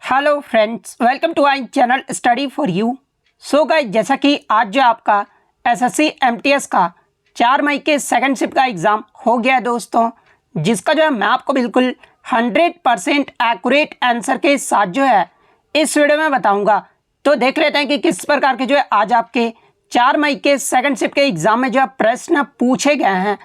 Hello friends, welcome to our channel study for you. So guys, जैसा कि आज जो आपका एसएससी एमटीएस का 4 मई के सेकंड शिफ्ट का एग्ज़ाम हो गया है दोस्तों, जिसका जो है मैं आपको बिल्कुल 100% एक्यूरेट आंसर के साथ जो है इस वीडियो में बताऊंगा। तो देख लेते हैं कि किस प्रकार के जो है आज आपके 4 मई के सेकंड शिफ्ट के एग्ज़ाम में जो है प्रश्न पूछे गए हैं।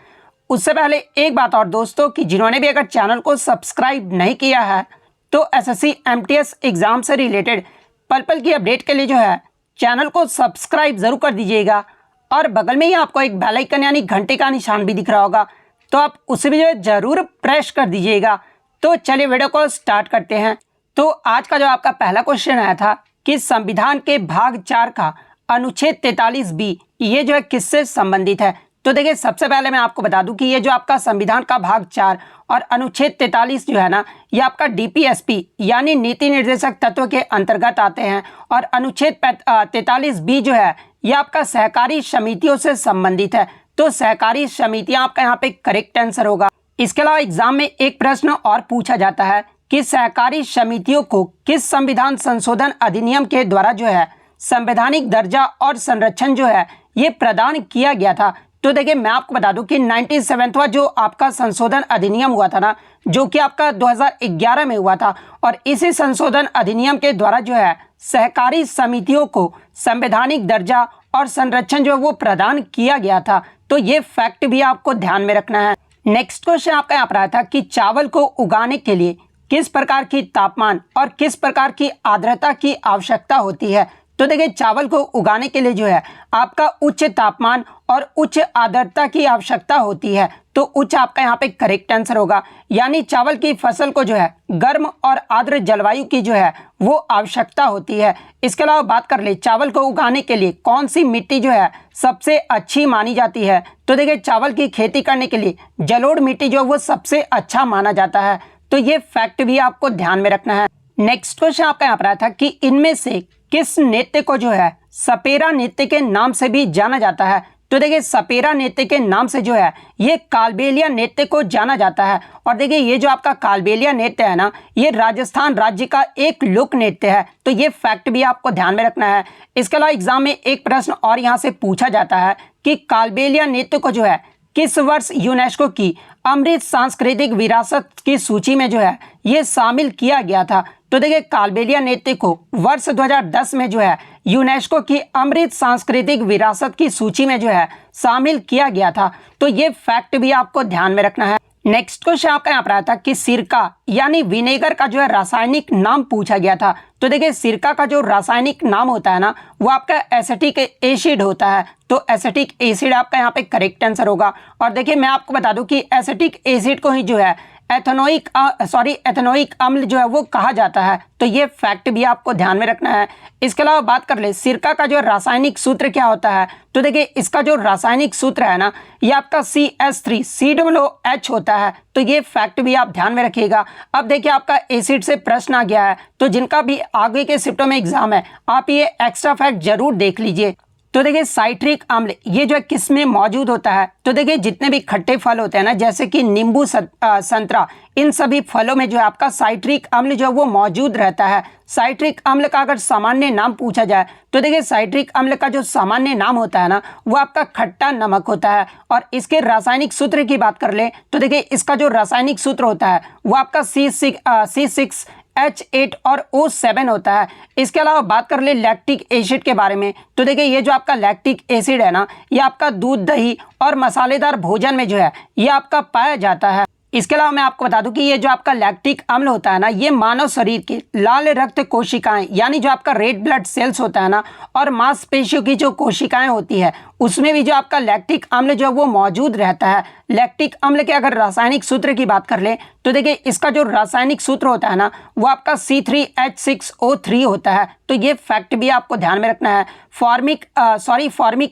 उससे पहले एक बात और दोस्तों, कि जिन्होंने भी अगर चैनल को सब्सक्राइब नहीं किया है तो एसएससी एमटीएस एग्ज़ाम से रिलेटेड पल पल की अपडेट के लिए जो है चैनल को सब्सक्राइब ज़रूर कर दीजिएगा। और बगल में ही आपको एक बेल आइकन यानी घंटे का निशान भी दिख रहा होगा, तो आप उसे भी जो है ज़रूर प्रेस कर दीजिएगा। तो चलिए वीडियो को स्टार्ट करते हैं। तो आज का जो आपका पहला क्वेश्चन आया था कि संविधान के भाग 4 का अनुच्छेद 43B ये जो है किससे संबंधित है। तो देखिए, सबसे पहले मैं आपको बता दूं कि ये जो आपका संविधान का भाग 4 और अनुच्छेद 43 जो है ना, ये आपका डीपीएसपी यानी नीति निर्देशक तत्व के अंतर्गत आते हैं। और अनुच्छेद 43B जो है ये आपका सहकारी समितियों से संबंधित है। तो सहकारी समितियां आपका यहाँ पे करेक्ट आंसर होगा। इसके अलावा एग्जाम में एक प्रश्न और पूछा जाता है कि सहकारी समितियों को किस संविधान संशोधन अधिनियम के द्वारा जो है संवैधानिक दर्जा और संरक्षण जो है ये प्रदान किया गया था। तो देखिए, मैं आपको बता दूं कि 97वां जो आपका संशोधन अधिनियम हुआ था ना, जो कि आपका 2011 में हुआ था, और इसी संशोधन अधिनियम के द्वारा जो है सहकारी समितियों को संवैधानिक दर्जा और संरक्षण जो है वो प्रदान किया गया था। तो ये फैक्ट भी आपको ध्यान में रखना है। नेक्स्ट क्वेश्चन आपका यहाँ पर आया था कि चावल को उगाने के लिए किस प्रकार की तापमान और किस प्रकार की आर्द्रता की आवश्यकता होती है। तो देखिए, चावल को उगाने के लिए जो है आपका उच्च तापमान और उच्च आर्द्रता की आवश्यकता होती है। तो उच्च आपका यहाँ पे करेक्ट आंसर होगा, यानी चावल की फसल को जो है गर्म और आर्द्र जलवायु की जो है वो आवश्यकता होती है। इसके अलावा बात कर ले चावल को उगाने के लिए कौन सी मिट्टी जो है सबसे अच्छी मानी जाती है। तो देखिए, चावल की खेती करने के लिए जलोढ़ मिट्टी जो है वो सबसे अच्छा माना जाता है। तो ये फैक्ट भी आपको ध्यान में रखना है। नेक्स्ट क्वेश्चन आपका यहाँ पर आया था कि इनमें से किस नृत्य को जो है सपेरा नृत्य के नाम से भी जाना जाता है। तो देखिए, सपेरा नृत्य के नाम से जो है ये कालबेलिया नृत्य को जाना जाता है। और देखिए, ये जो आपका कालबेलिया नृत्य है ना, ये राजस्थान राज्य का एक लोक नृत्य है। तो ये फैक्ट भी आपको ध्यान में रखना है। इसके अलावा एग्जाम में एक प्रश्न और यहाँ से पूछा जाता है कि कालबेलिया नृत्य को जो है किस वर्ष यूनेस्को की अमृत सांस्कृतिक विरासत की सूची में जो है ये शामिल किया गया था। तो देखिए, कालबेलिया नृत्य को वर्ष 2010 में जो है यूनेस्को की अमृत सांस्कृतिक विरासत की सूची में जो है शामिल किया गया था। तो ये फैक्ट भी आपको ध्यान में रखना है। नेक्स्ट क्वेश्चन आपका यहाँ पर आया था कि सिरका यानी विनेगर का जो है रासायनिक नाम पूछा गया था। तो देखिए, सिरका का जो रासायनिक नाम होता है ना, वो आपका एसिटिक एसिड होता है। तो एसिटिक एसिड आपका यहाँ पे करेक्ट आंसर होगा। और देखिए, मैं आपको बता दूं कि एसिटिक एसिड को ही जो है एथेनोइक अम्ल जो है वो कहा जाता है। तो ये फैक्ट भी आपको ध्यान में रखना है। इसके अलावा बात कर ले सिरका का जो रासायनिक सूत्र क्या होता है। तो देखिए, इसका जो रासायनिक सूत्र है ना, ये आपका CH3COOH होता है। तो ये फैक्ट भी आप ध्यान में रखिएगा। अब देखिए, आपका एसिड से प्रश्न आ गया है, तो जिनका भी आगे के शिफ्टों में एग्जाम है आप ये एक्स्ट्रा फैक्ट जरूर देख लीजिए। तो देखिए, साइट्रिक अम्ल ये जो है किस में मौजूद होता है। तो देखिए, जितने भी खट्टे फल होते हैं ना, जैसे कि नींबू, संतरा, इन सभी फलों में जो है आपका साइट्रिक अम्ल जो है वो मौजूद रहता है। साइट्रिक अम्ल का अगर सामान्य नाम पूछा जाए तो देखिए, साइट्रिक अम्ल का जो सामान्य नाम होता है ना, वो आपका खट्टा नमक होता है। और इसके रासायनिक सूत्र की बात कर ले तो देखिए, इसका जो रासायनिक सूत्र होता है वो आपका C6H8 और O7 होता है। इसके अलावा बात कर ले लैक्टिक एसिड के बारे में। तो देखिए, ये जो आपका लैक्टिक एसिड है ना, ये आपका दूध, दही और मसालेदार भोजन में जो है ये आपका पाया जाता है। इसके अलावा मैं आपको बता दूं कि ये जो आपका लैक्टिक अम्ल होता है ना, ये मानव शरीर की लाल रक्त कोशिकाएं यानी जो आपका रेड ब्लड सेल्स होता है ना, और मांसपेशियों की जो कोशिकाएं होती है उसमें भी जो आपका लैक्टिक अम्ल जो है वो मौजूद रहता है। लैक्टिक अम्ल के अगर रासायनिक सूत्र की बात कर ले तो देखिए, इसका जो रासायनिक सूत्र होता है ना, वो आपका C3H6O3 होता है। तो ये फैक्ट भी आपको ध्यान में रखना है। फॉर्मिक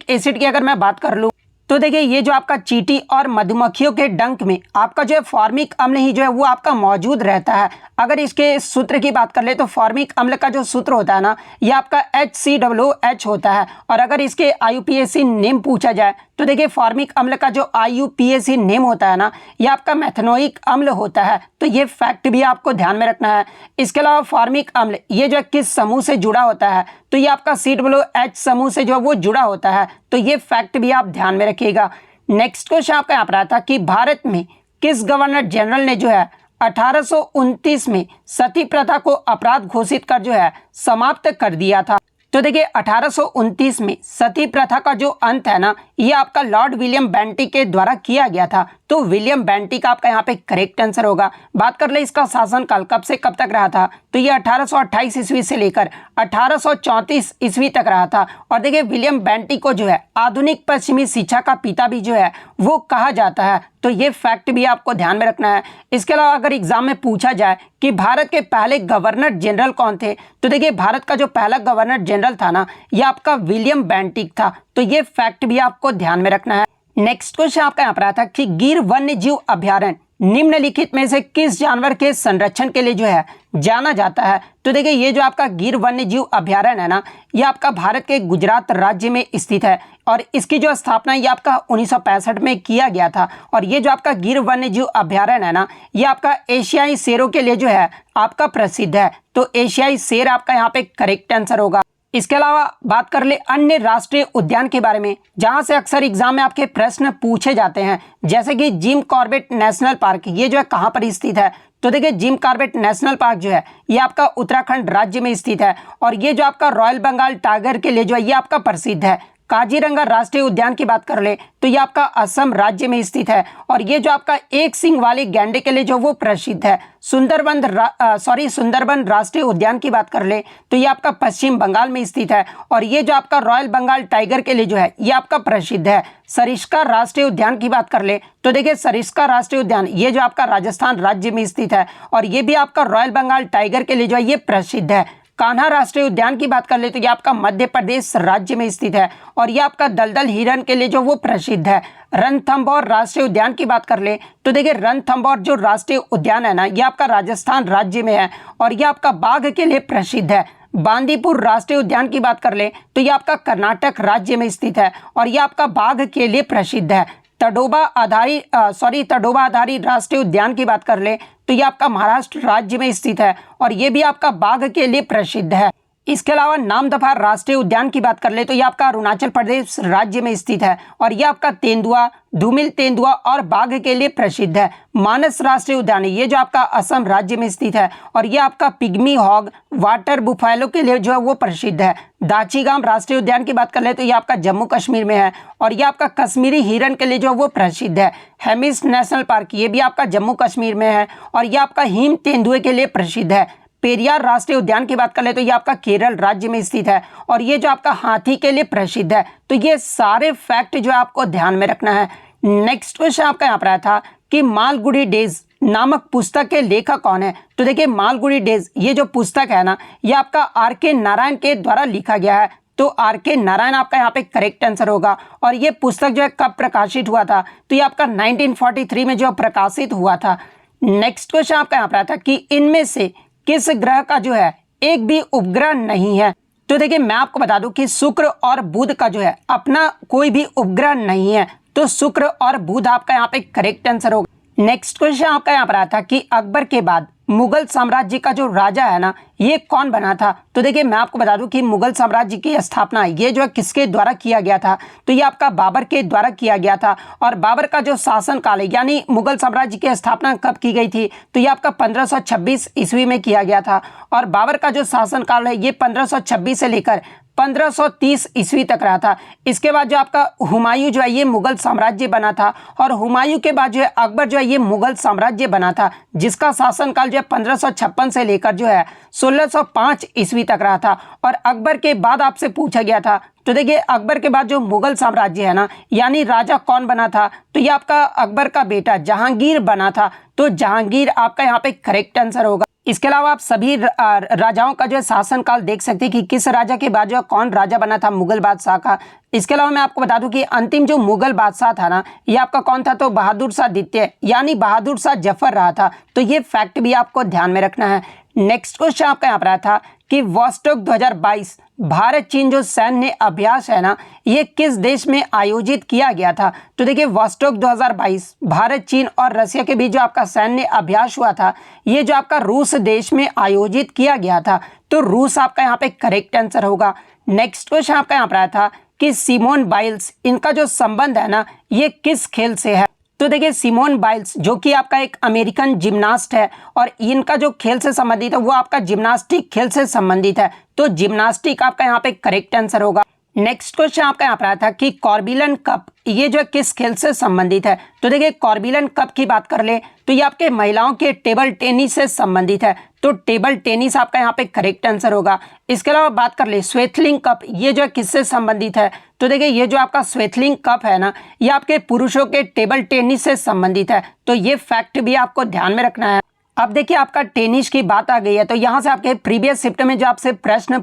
एसिड की अगर मैं बात कर लूँ तो देखिए, ये जो आपका चींटी और मधुमक्खियों के डंक में आपका जो है फॉर्मिक अम्ल ही जो है वो आपका मौजूद रहता है। अगर इसके सूत्र की बात कर ले तो फॉर्मिक अम्ल का जो सूत्र होता है ना, ये आपका HCOOH होता है। और अगर इसके IUPAC नेम पूछा जाए तो देखिए फॉर्मिक अम्ल का जो IUPAC नेम होता है ना, ये आपका मेथनोइक अम्ल होता है। तो ये फैक्ट भी आपको ध्यान में रखना है। इसके अलावा फॉर्मिक अम्ल ये जो किस समूह से जुड़ा होता है, तो ये आपका COOH समूह से जो वो जुड़ा होता है। तो ये फैक्ट भी आप ध्यान में रखिएगा। नेक्स्ट क्वेश्चन आपका यहाँ पर आता है कि भारत में किस गवर्नर जनरल ने जो है 1829 में सती प्रथा को अपराध घोषित कर जो है समाप्त कर दिया था। तो देखिए 1829 में सती प्रथा का जो अंत है ना, ये आपका लॉर्ड विलियम बेंटिक के द्वारा किया गया था। तो विलियम बेंटिक आपका यहाँ पे करेक्ट आंसर होगा। बात कर ले इसका शासनकाल कब से कब तक रहा था, तो ये 1828 ईस्वी से लेकर 1834 ईस्वी तक रहा था। और देखिए विलियम बेंटिक को जो है आधुनिक पश्चिमी शिक्षा का पिता भी जो है वो कहा जाता है। तो ये फैक्ट भी आपको ध्यान में रखना है। इसके अलावा अगर एग्जाम में पूछा जाए कि भारत के पहले गवर्नर जनरल कौन थे, तो देखिए भारत का जो पहला गवर्नर जनरल था ना, ये आपका विलियम बेंटिक था। तो ये फैक्ट भी आपको ध्यान में रखना है। नेक्स्ट क्वेश्चन आपका यहाँ पर आता है कि गिर वन्य जीव अभ्यारण्य निम्नलिखित में से किस जानवर के संरक्षण के लिए जो है जाना जाता है। तो देखिए ये जो आपका गिर वन्य जीव अभ्यारण्य है ना, ये आपका भारत के गुजरात राज्य में स्थित है। और इसकी जो स्थापना ये आपका 1965 में किया गया था। और ये जो आपका गिर वन्य जीव अभ्यारण्य है ना, ये आपका एशियाई शेरों के लिए जो है आपका प्रसिद्ध है। तो एशियाई शेर आपका यहाँ पे करेक्ट आंसर होगा। इसके अलावा बात कर ले अन्य राष्ट्रीय उद्यान के बारे में, जहां से अक्सर एग्जाम में आपके प्रश्न पूछे जाते हैं, जैसे कि जिम कॉर्बेट नेशनल पार्क, ये जो है कहां पर स्थित है। तो देखिए जिम कॉर्बेट नेशनल पार्क जो है ये आपका उत्तराखंड राज्य में स्थित है। और ये जो आपका रॉयल बंगाल टाइगर के लिए जो है ये आपका प्रसिद्ध है। काजीरंगा राष्ट्रीय उद्यान की बात कर ले तो ये आपका असम राज्य में स्थित है। और ये जो आपका एक सींग वाले गैंडे के लिए जो वो प्रसिद्ध है। सुंदरबन राष्ट्रीय उद्यान की बात कर ले तो ये आपका पश्चिम बंगाल में स्थित है। और ये जो आपका रॉयल बंगाल टाइगर के लिए जो है ये आपका प्रसिद्ध है। सरिस्का राष्ट्रीय उद्यान की बात कर ले तो देखिए सरिस्का राष्ट्रीय उद्यान ये जो आपका राजस्थान राज्य में स्थित है। और ये भी आपका रॉयल बंगाल टाइगर के लिए जो है ये प्रसिद्ध है। कान्हा राष्ट्रीय उद्यान की बात कर ले तो ये आपका मध्य प्रदेश राज्य में स्थित है। और ये आपका दलदल हिरन के लिए जो वो प्रसिद्ध है। रणथंभौर राष्ट्रीय उद्यान की बात कर ले तो देखिए रणथंभौर जो राष्ट्रीय उद्यान है ना, ये आपका राजस्थान राज्य में है। और ये आपका बाघ के लिए प्रसिद्ध है। बांदीपुर राष्ट्रीय उद्यान की बात कर ले तो ये आपका कर्नाटक राज्य में स्थित है। और ये आपका बाघ के लिए प्रसिद्ध है। तडोबा आधारी राष्ट्रीय उद्यान की बात कर ले तो ये आपका महाराष्ट्र राज्य में स्थित है। और ये भी आपका बाघ के लिए प्रसिद्ध है। इसके अलावा नामदफा राष्ट्रीय उद्यान की बात कर ले तो ये आपका अरुणाचल प्रदेश राज्य में स्थित है। और ये आपका तेंदुआ, धूमिल तेंदुआ और बाघ के लिए प्रसिद्ध है। मानस राष्ट्रीय उद्यान ये जो आपका असम राज्य में स्थित है। और ये आपका पिग्मी हॉग, वाटर बुफैलो के लिए जो है वो प्रसिद्ध है। दाचीगाम राष्ट्रीय उद्यान की बात कर ले तो ये आपका जम्मू कश्मीर में है। और ये आपका कश्मीरी हिरन के लिए जो वो प्रसिद्ध है। हेमिस नेशनल पार्क ये भी आपका जम्मू कश्मीर में है। और ये आपका हिम तेंदुए के लिए प्रसिद्ध है। पेरियार राष्ट्रीय उद्यान की बात कर ले तो ये आपका केरल राज्य में स्थित है। और ये जो आपका हाथी के लिए प्रसिद्ध है। तो ये सारे फैक्ट जो आपको ध्यान में रखना है। नेक्स्ट क्वेश्चन आपका यहाँ पर आया था कि मालगुडी डेज नामक पुस्तक के लेखक कौन है। तो देखिए मालगुडी डेज ये जो पुस्तक है ना, ये आपका R.K. नारायण के द्वारा लिखा गया है। तो R.K. नारायण आपका यहाँ पे करेक्ट आंसर होगा। और ये पुस्तक जो है कब प्रकाशित हुआ था, तो ये आपका 1943 में जो प्रकाशित हुआ था। नेक्स्ट क्वेश्चन आपका यहाँ पर आया था कि इनमें से किस ग्रह का जो है एक भी उपग्रह नहीं है। तो देखिए मैं आपको बता दूं कि शुक्र और बुध का जो है अपना कोई भी उपग्रह नहीं है। तो शुक्र और बुध आपका यहाँ पे करेक्ट आंसर होगा। नेक्स्ट क्वेश्चन आपका यहाँ पर आया था कि अकबर के बाद मुगल साम्राज्य का जो राजा है ना, ये कौन बना था। तो देखिए मैं आपको बता दूं कि मुगल साम्राज्य की स्थापना ये जो है किसके द्वारा किया गया था, तो ये आपका बाबर के द्वारा किया गया था। और बाबर का जो शासन काल है यानी मुगल साम्राज्य की स्थापना कब की गई थी, तो ये आपका 1526 ईस्वी में किया गया था। और बाबर का जो शासन काल है ये 1526 से लेकर 1530 ईस्वी तक रहा था। इसके बाद जो आपका हुमायूं जो है ये मुगल साम्राज्य बना था। और हुमायूं के बाद जो है अकबर जो है ये मुगल साम्राज्य बना था, जिसका शासनकाल जो है 1556 से लेकर जो है 1605 ईस्वी तक रहा था। और अकबर के बाद आपसे पूछा गया था, तो देखिए अकबर के बाद जो मुगल साम्राज्य है ना, यानी राजा कौन बना था, तो ये आपका अकबर का बेटा जहांगीर बना था। तो जहांगीर आपका यहाँ पे करेक्ट आंसर होगा। इसके अलावा आप सभी राजाओं का जो है शासनकाल देख सकते हैं कि किस राजा के बाद जो कौन राजा बना था मुगल बादशाह का। इसके अलावा मैं आपको बता दूं कि अंतिम जो मुगल बादशाह था ना, ये आपका कौन था, तो बहादुर शाह द्वितीय यानी बहादुर शाह जफर रहा था। तो ये फैक्ट भी आपको ध्यान में रखना है। नेक्स्ट क्वेश्चन आपका यहाँ पर आया था कि वॉस्टॉक 2022 भारत चीन जो सैन्य अभ्यास है ना, ये किस देश में आयोजित किया गया था। तो देखिए वॉस्टॉक 2022 भारत चीन और रसिया के बीच जो आपका सैन्य अभ्यास हुआ था, ये जो आपका रूस देश में आयोजित किया गया था। तो रूस आपका यहाँ पे करेक्ट आंसर होगा। नेक्स्ट क्वेश्चन आपका यहाँ पर आया था कि सिमोन बाइल्स, इनका जो संबंध है ना, ये किस खेल से है। तो देखिए सिमोन बाइल्स जो कि आपका एक अमेरिकन जिम्नास्ट है और इनका जो खेल से संबंधित है वो आपका जिम्नास्टिक खेल से संबंधित है। तो जिम्नास्टिक आपका यहाँ पे करेक्ट आंसर होगा। नेक्स्ट क्वेश्चन आपका यहाँ पर आया था कि कॉर्बिलन कप, ये जो किस खेल से संबंधित है। तो देखिए कॉर्बिलन कप की बात कर ले तो ये आपके महिलाओं के टेबल टेनिस से संबंधित है। तो टेबल टेनिस आपका यहाँ पे करेक्ट आंसर होगा। इसके अलावा बात कर ले स्वेथलिंग कप, ये जो किससे संबंधित है। तो देखिए ये जो आपका स्वेथलिंग कप है ना, ये आपके पुरुषों के टेबल टेनिस से संबंधित है। तो ये फैक्ट भी आपको ध्यान में रखना है। अब देखिए आपका टेनिस की बात आ गई है, तो यहाँ से आपके प्रीवियस शिफ्ट में जो आपसे प्रश्न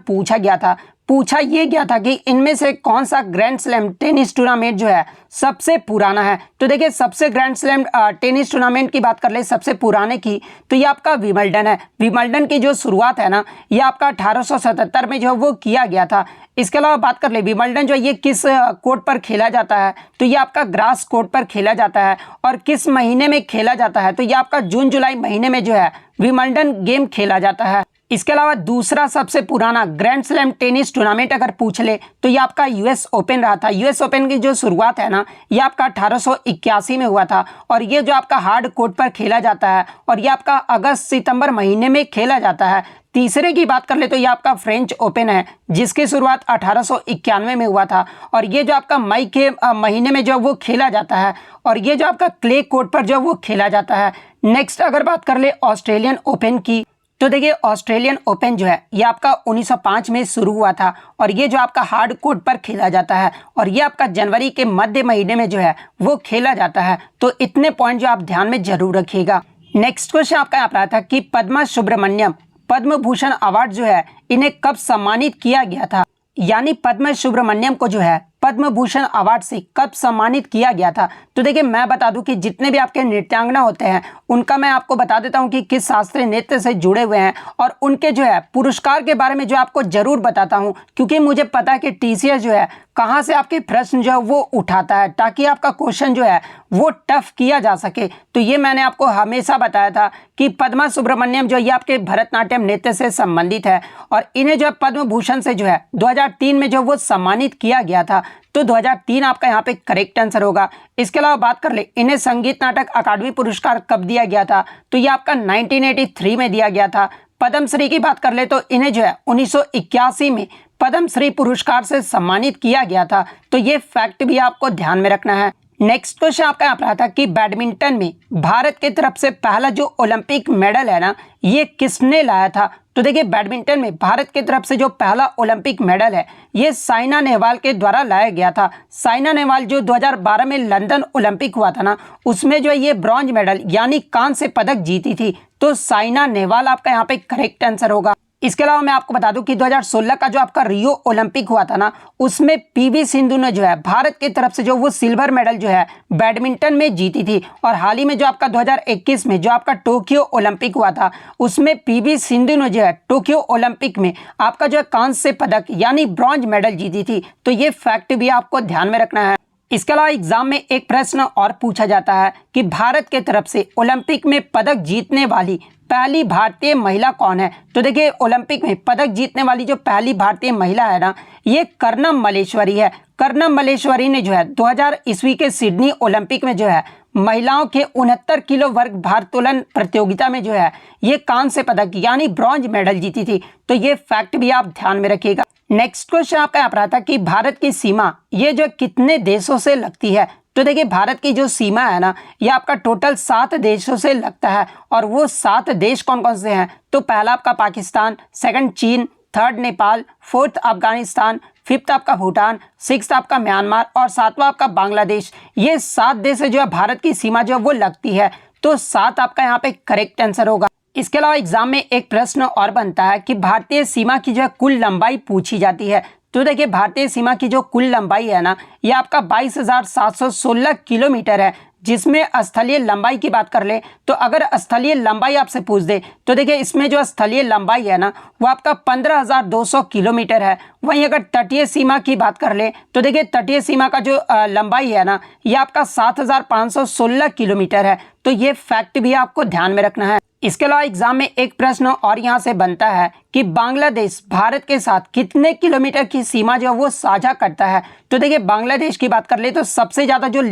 पूछा ये गया था कि इनमें से कौन सा ग्रैंड स्लैम टेनिस टूर्नामेंट जो है सबसे पुराना है। तो देखिए सबसे ग्रैंड स्लैम टेनिस टूर्नामेंट की बात कर ले सबसे पुराने की, तो ये आपका विंबलडन है। विंबलडन की जो शुरुआत है ना, ये आपका 1877 में जो वो किया गया था। इसके अलावा बात कर ले विंबलडन जो ये किस कोर्ट पर खेला जाता है। तो ये आपका ग्रास कोर्ट पर खेला जाता है और किस महीने में खेला जाता है। तो ये आपका जून जुलाई महीने में जो है विंबलडन गेम खेला जाता है। इसके अलावा दूसरा सबसे पुराना ग्रैंड स्लैम टेनिस टूर्नामेंट अगर पूछ ले तो ये आपका यूएस ओपन रहा था। यूएस ओपन की जो शुरुआत है ना, ये आपका 1881 में हुआ था और ये जो आपका हार्ड कोर्ट पर खेला जाता है और ये आपका अगस्त सितंबर महीने में खेला जाता है। तीसरे की बात कर ले तो ये आपका फ्रेंच ओपन है, जिसकी शुरुआत 1891 में हुआ था और ये जो आपका मई के महीने में जो वो खेला जाता है और ये जो आपका क्ले कोर्ट पर जो वो खेला जाता है। नेक्स्ट अगर बात कर ले ऑस्ट्रेलियन ओपन की, तो देखिए ऑस्ट्रेलियन ओपन जो है ये आपका 1905 में शुरू हुआ था और ये जो आपका हार्ड कोर्ट पर खेला जाता है और ये आपका जनवरी के मध्य महीने में जो है वो खेला जाता है। तो इतने पॉइंट जो आप ध्यान में जरूर रखिएगा। नेक्स्ट क्वेश्चन आपका यहाँ पर आया था कि पद्मा सुब्रमण्यम पद्म भूषण अवार्ड जो है इन्हें कब सम्मानित किया गया था। यानी पद्म सुब्रमण्यम को जो है पद्म भूषण अवार्ड से कब सम्मानित किया गया था। तो देखिए मैं बता दूं कि जितने भी आपके नृत्यांगना होते हैं उनका मैं आपको बता देता हूं कि किस शास्त्रीय नृत्य से जुड़े हुए हैं और उनके जो है पुरस्कार के बारे में जो आपको जरूर बताता हूं, क्योंकि मुझे पता है कि टीसीएस जो है कहां से आपके प्रश्न जो है वो उठाता है ताकि आपका क्वेश्चन जो है वो टफ किया जा सके। तो ये मैंने आपको हमेशा बताया था कि पद्मा सुब्रमण्यम जो ये आपके भरतनाट्यम नृत्य से संबंधित है और इन्हें जो पद्म भूषण से जो है 2003 में जो वो सम्मानित किया गया था। तो 2003 आपका यहाँ पे करेक्ट आंसर होगा। इसके अलावा बात कर ले इन्हें संगीत नाटक अकादमी पुरस्कार कब दिया गया था। तो ये आपका 1983 में दिया गया था। पद्मश्री की बात कर ले तो इन्हें जो है 1981 में पद्मश्री पुरस्कार से सम्मानित किया गया था। तो ये फैक्ट भी आपको ध्यान में रखना है। नेक्स्ट क्वेश्चन आपका यहाँ पर आता कि बैडमिंटन में भारत की तरफ से पहला जो ओलंपिक मेडल है ना, ये किसने लाया था। तो देखिए बैडमिंटन में भारत की तरफ से जो पहला ओलंपिक मेडल है ये साइना नेहवाल के द्वारा लाया गया था। साइना नेहवाल जो 2012 में लंदन ओलंपिक हुआ था ना, उसमें जो है ये ब्रॉन्ज मेडल यानी कांस्य पदक जीती थी। तो साइना नेहवाल आपका यहाँ पे करेक्ट आंसर होगा। इसके अलावा मैं आपको बता दूं कि 2016 का जो आपका रियो ओलंपिक हुआ था ना, उसमें पीवी सिंधु ने जो है भारत की तरफ से जो वो सिल्वर मेडल जो है बैडमिंटन में जीती थी। और हाल ही में जो आपका 2021 में जो आपका टोक्यो ओलंपिक हुआ था, उसमें पीवी सिंधु ने जो है टोक्यो ओलंपिक में आपका जो है कांस्य पदक यानी ब्रॉन्ज मेडल जीती थी। तो ये फैक्ट भी आपको ध्यान में रखना है। इसके अलावा एग्जाम में एक प्रश्न और पूछा जाता है कि भारत के तरफ से ओलंपिक में पदक जीतने वाली पहली भारतीय महिला कौन है। तो देखिए ओलंपिक में पदक जीतने वाली जो पहली भारतीय महिला है ना, ये कर्णम मल्लेश्वरी है। कर्णम मल्लेश्वरी ने जो है 2000 ईस्वी के सिडनी ओलंपिक में जो है महिलाओं के 69 किलो वर्ग भारोत्तोलन प्रतियोगिता में जो है ये कांस्य पदक यानी ब्रॉन्ज मेडल जीती थी। तो ये फैक्ट भी आप ध्यान में रखिएगा। नेक्स्ट क्वेश्चन आपका यहाँ पर आता कि भारत की सीमा ये जो कितने देशों से लगती है। तो देखिए भारत की जो सीमा है ना, ये आपका टोटल 7 देशों से लगता है और वो 7 देश कौन कौन से हैं। तो पहला आपका पाकिस्तान, सेकंड चीन, third Nepal, fourth Afghanistan, fifth आपका भूटान, सिक्स्थ आपका म्यांमार और सातवां आपका बांग्लादेश। ये 7 देश जो है भारत की सीमा जो है वो लगती है। तो 7 आपका यहाँ पे करेक्ट आंसर होगा। इसके अलावा एग्जाम में एक प्रश्न और बनता है कि भारतीय सीमा की जो है कुल लंबाई पूछी जाती है। तो देखिए भारतीय सीमा की जो कुल लंबाई है ना, ये आपका 22,716 किलोमीटर है, जिसमें स्थलीय लंबाई की बात कर ले तो अगर स्थलीय लंबाई आपसे पूछ दे तो देखिए इसमें जो स्थलीय लंबाई है ना वो आपका 15,200 किलोमीटर है। वहीं अगर तटीय सीमा की बात कर ले तो देखिए तटीय सीमा का जो लंबाई है ना ये आपका 7,516 किलोमीटर है। तो ये फैक्ट भी आपको ध्यान में रखना है। इसके अलावा एग्जाम में एक प्रश्न और यहाँ से बनता है कि बांग्लादेश भारत के साथ कितने किलोमीटर की सीमा जो है वो साझा करता है। तो देखिए बांग्लादेश की बात कर ले तो सबसे ज़्यादा जो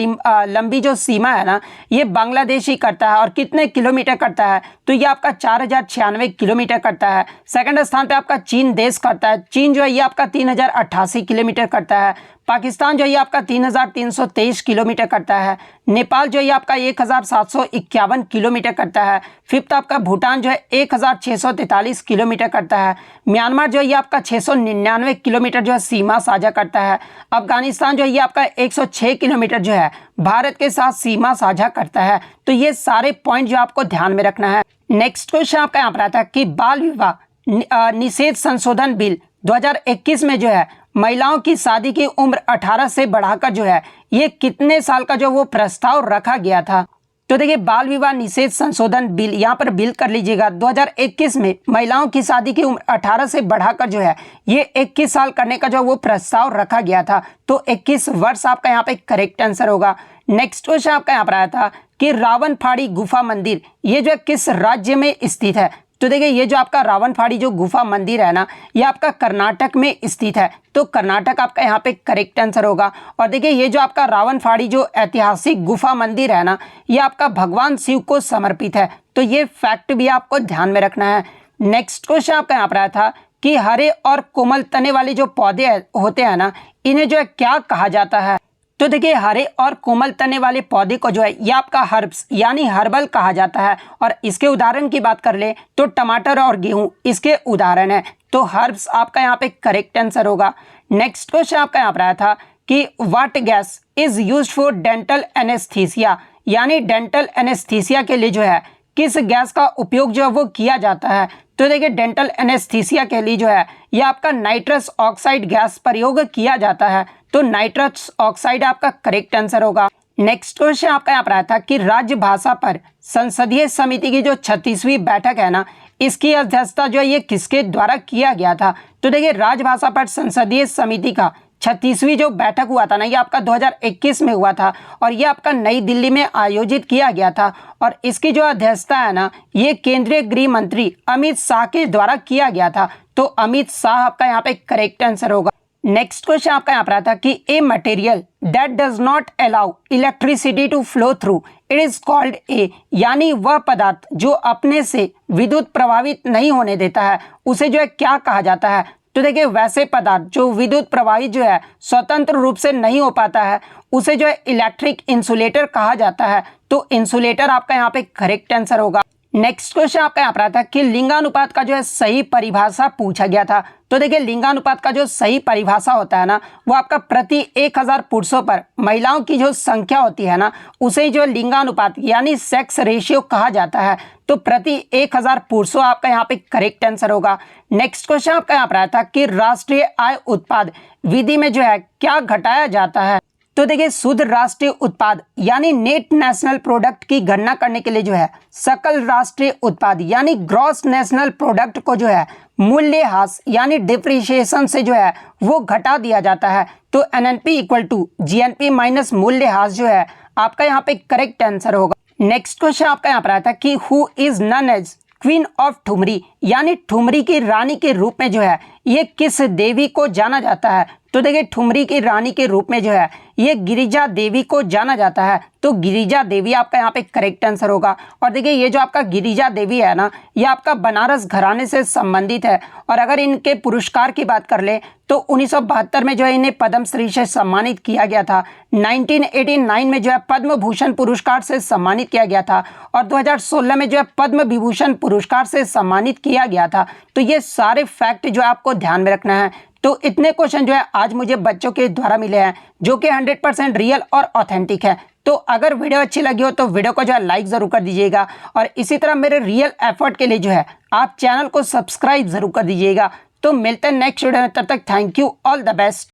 लंबी जो सीमा है ना ये बांग्लादेश ही करता है और कितने किलोमीटर करता है तो ये आपका 4,096 किलोमीटर करता है। सेकंड स्थान पे आपका चीन देश करता है। चीन जो है ये आपका 3,088 किलोमीटर करता है। पाकिस्तान जो है आपका 3,323 किलोमीटर करता है। नेपाल जो है आपका 1,751 किलोमीटर करता है। फिफ्थ आपका भूटान जो है 1,643 किलोमीटर करता है। म्यांमार जो है आपका 699 किलोमीटर जो है सीमा साझा करता है। अफगानिस्तान जो है आपका 106 किलोमीटर जो है भारत के साथ सीमा साझा करता है। तो ये सारे पॉइंट जो आपको ध्यान में रखना है। नेक्स्ट क्वेश्चन आपका यहाँ पर आता है कि बाल विवाह निषेध संशोधन बिल 2021 में जो है महिलाओं की शादी की उम्र 18 से बढ़ाकर जो है ये कितने साल का जो वो प्रस्ताव रखा गया था। तो देखिए बाल विवाह निषेध संशोधन बिल यहाँ पर बिल कर लीजिएगा 2021 में महिलाओं की शादी की उम्र 18 से बढ़ाकर जो है ये 21 साल करने का जो वो प्रस्ताव रखा गया था। तो 21 वर्ष आपका यहाँ पे करेक्ट आंसर होगा। नेक्स्ट क्वेश्चन आपका यहाँ पर आया था कि रावणफाड़ी गुफा मंदिर ये जो है किस राज्य में स्थित है। तो देखिए ये जो आपका रावणफाड़ी जो गुफा मंदिर है ना ये आपका कर्नाटक में स्थित है। तो कर्नाटक आपका यहाँ पे करेक्ट आंसर होगा। और देखिए ये जो आपका रावणफाड़ी जो ऐतिहासिक गुफा मंदिर है ना ये आपका भगवान शिव को समर्पित है। तो ये फैक्ट भी आपको ध्यान में रखना है। नेक्स्ट क्वेश्चन आपका यहाँ पर आया था कि हरे और कोमल तने वाले जो पौधे होते हैं ना इन्हें जो है क्या कहा जाता है। तो देखिए हरे और कोमल तने वाले पौधे को जो है ये आपका हर्ब्स यानी हर्बल कहा जाता है। और इसके उदाहरण की बात कर ले तो टमाटर और गेहूं इसके उदाहरण है। तो हर्ब्स आपका यहाँ पे करेक्ट आंसर होगा। नेक्स्ट क्वेश्चन आपका यहाँ पर आया था कि what gas is used for dental anaesthesia यानी डेंटल एनेस्थीसिया के लिए जो है किस गैस का उपयोग जो है वो किया जाता है। तो देखिए डेंटल एनेस्थीसिया के लिए जो है ये आपका नाइट्रस ऑक्साइड गैस प्रयोग किया जाता है। तो नाइट्रस ऑक्साइड आपका करेक्ट आंसर होगा। नेक्स्ट क्वेश्चन आपका यहाँ पर आया था कि राज्य भाषा पर संसदीय समिति की जो 36वीं बैठक है ना इसकी अध्यक्षता जो है ये किसके द्वारा किया गया था। तो देखिए राजभाषा पर संसदीय समिति का 36वीं जो बैठक हुआ था ना ये आपका 2021 में हुआ था और ये आपका नई दिल्ली में आयोजित किया गया था। और इसकी जो अध्यक्षता है ना ये केंद्रीय गृह मंत्री अमित शाह के द्वारा किया गया था। तो अमित शाह आपका यहाँ पे करेक्ट आंसर होगा। नेक्स्ट क्वेश्चन आपका यहाँ पर आता कि a material that does not allow electricity to flow through it is called a यानी वह पदार्थ जो अपने से विद्युत प्रभावित नहीं होने देता है उसे जो है क्या कहा जाता है। तो देखिए वैसे पदार्थ जो विद्युत प्रवाहित जो है स्वतंत्र रूप से नहीं हो पाता है उसे जो है इलेक्ट्रिक इंसुलेटर कहा जाता है। तो इंसुलेटर आपका यहाँ पे करेक्ट आंसर होगा। नेक्स्ट क्वेश्चन आपका यहाँ पर आता है कि लिंगानुपात का जो है सही परिभाषा पूछा गया था। तो देखिए लिंगानुपात का जो सही परिभाषा होता है ना वो आपका प्रति 1000 पुरुषों पर महिलाओं की जो संख्या होती है ना उसे जो लिंगानुपात यानी सेक्स रेशियो कहा जाता है। तो प्रति 1000 पुरुषों आपका यहाँ पे करेक्ट आंसर होगा। नेक्स्ट क्वेश्चन आपका यहाँ पर आया था कि राष्ट्रीय आय उत्पाद विधि में जो है क्या घटाया जाता है। तो देखिए शुद्ध राष्ट्रीय उत्पाद यानी नेट नेशनल प्रोडक्ट की गणना करने के लिए जो है सकल राष्ट्रीय उत्पाद यानी ग्रॉस नेशनल प्रोडक्ट को जो है मूल्यह्रास यानी डिप्रिसिएशन से जो है वो घटा दिया जाता है। तो NNP equal to GNP minus मूल्यह्रास जो है आपका यहाँ पे करेक्ट आंसर होगा। नेक्स्ट क्वेश्चन आपका यहाँ पर आता है कि who is known as queen of thumri यानी ठुमरी की रानी के रूप में जो है ये किस देवी को जाना जाता है। तो देखिए ठुमरी की रानी के रूप में जो है ये गिरिजा देवी को जाना जाता है। तो गिरिजा देवी आपका यहाँ पे करेक्ट आंसर होगा। और देखिए ये जो आपका गिरिजा देवी है ना ये आपका बनारस घराने से संबंधित है। और अगर इनके पुरस्कार की बात कर ले तो 1972 में जो है इन्हें पद्मश्री से सम्मानित किया गया था। 1989 में जो है पद्म भूषण पुरस्कार से सम्मानित किया गया था और 2016 में जो है पद्म विभूषण पुरस्कार से सम्मानित किया गया था। तो ये सारे फैक्ट जो आपको ध्यान में रखना है। तो इतने क्वेश्चन जो है आज मुझे बच्चों के द्वारा मिले हैं जो कि 100% रियल और ऑथेंटिक है। तो अगर वीडियो अच्छी लगी हो तो वीडियो को जो है लाइक ज़रूर कर दीजिएगा और इसी तरह मेरे रियल एफर्ट के लिए जो है आप चैनल को सब्सक्राइब ज़रूर कर दीजिएगा। तो मिलते हैं नेक्स्ट वीडियो में, तब तक thank you, all the best.